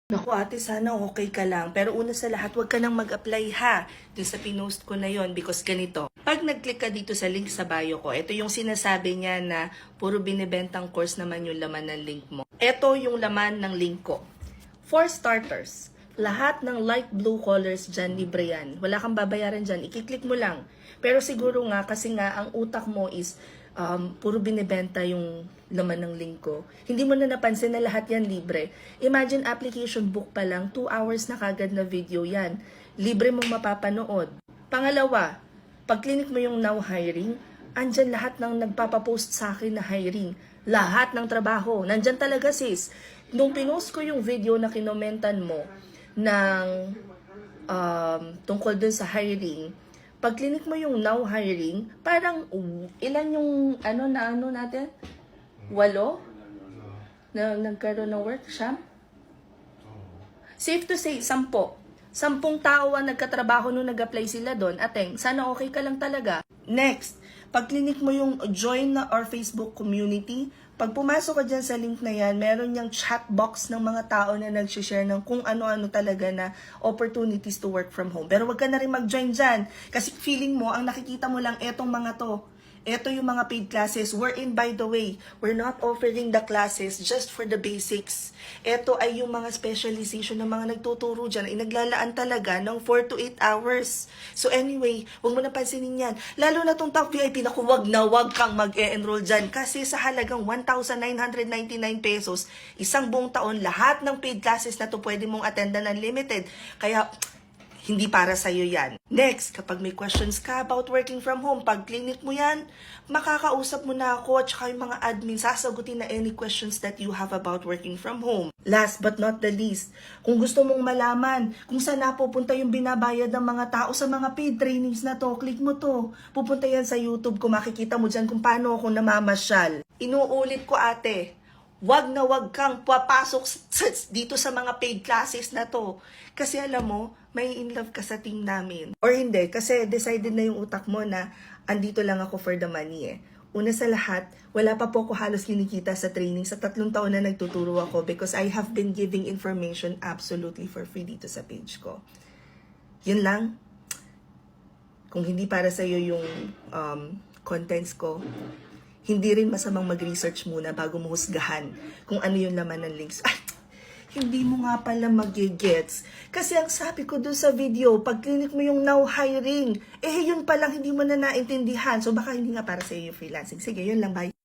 Naku ate, sana okay ka lang. Pero una sa lahat, huwag ka nang mag-apply ha. Dun sa pinost ko na yon because ganito. Pag nag-click ka dito sa link sa bio ko, ito yung sinasabi niya na puro binibentang course naman yung laman ng link mo. Ito yung laman ng link ko. For starters, lahat ng light blue colors dyan, libre yan. Wala kang babayaran dyan, ikiklik mo lang. Pero siguro nga, kasi nga, ang utak mo is puro binibenta yung laman ng link ko. Hindi mo na napansin na lahat yan libre. Imagine application book pa lang, 2 hours na kagad na video yan. Libre mong mapapanood. Pangalawa, pag clinic mo yung now hiring, andyan lahat ng nagpapapost sa akin na hiring. Lahat ng trabaho. Nandyan talaga sis. Nung pinost ko yung video na kinomentan mo ng tungkol dun sa hiring, pag clinic mo yung now hiring, parang ilan yung ano natin? 8 na nagkaroon ng work siya? Safe to say, 10. 10 tao ang nagkatrabaho nung nag-apply sila doon. Ateng, sana okay ka lang talaga. Next, pag clinic mo yung join na or Facebook community, pag pumasok ka dyan sa link na yan, meron yung chat box ng mga tao na nag-share ng kung ano-ano talaga na opportunities to work from home. Pero wag ka na rin mag-join dyan. Kasi feeling mo, ang nakikita mo lang etong mga to. Ito yung mga paid classes. Wherein, by the way, we're not offering the classes just for the basics. Ito ay yung mga specialization ng mga nagtuturo dyan ay naglalaan talaga ng 4 to 8 hours. So anyway, huwag mo na pansinin yan. Lalo na tong top VIP, naku, wag kang mag-e-enroll dyan. Kasi sa halagang 1,999 pesos, isang buong taon, lahat ng paid classes na to pwede mong attendan unlimited. Kaya, hindi para sa'yo yan. Next, kapag may questions ka about working from home, pag clinic mo yan, makakausap mo na ako at saka yung mga admin, sasagutin na any questions that you have about working from home. Last but not the least, kung gusto mong malaman kung saan napupunta yung binabayad ng mga tao sa mga paid trainings na to, click mo to. Pupunta yan sa YouTube ko, makikita mo dyan kung paano ako namamasyal. Inuulit ko ate, wag na wag kang papasok dito sa mga paid classes na to. Kasi alam mo, may in love ka sa team namin. Or hindi, kasi decided na yung utak mo na andito lang ako for the money eh. Una sa lahat, wala pa po ako halos kinikita sa training sa 3 taon na nagtuturo ako because I have been giving information absolutely for free dito sa page ko. Yun lang. Kung hindi para sa'yo yung contents ko, hindi rin masamang mag-research muna bago mo husgahan kung ano yung laman ng links. Ay, hindi mo nga pala mag-gets. Kasi ang sabi ko doon sa video, pag clinic mo yung now hiring, yun palang hindi mo na naintindihan. So baka hindi nga para sa iyo yung freelancing. Sige, yun lang, bye.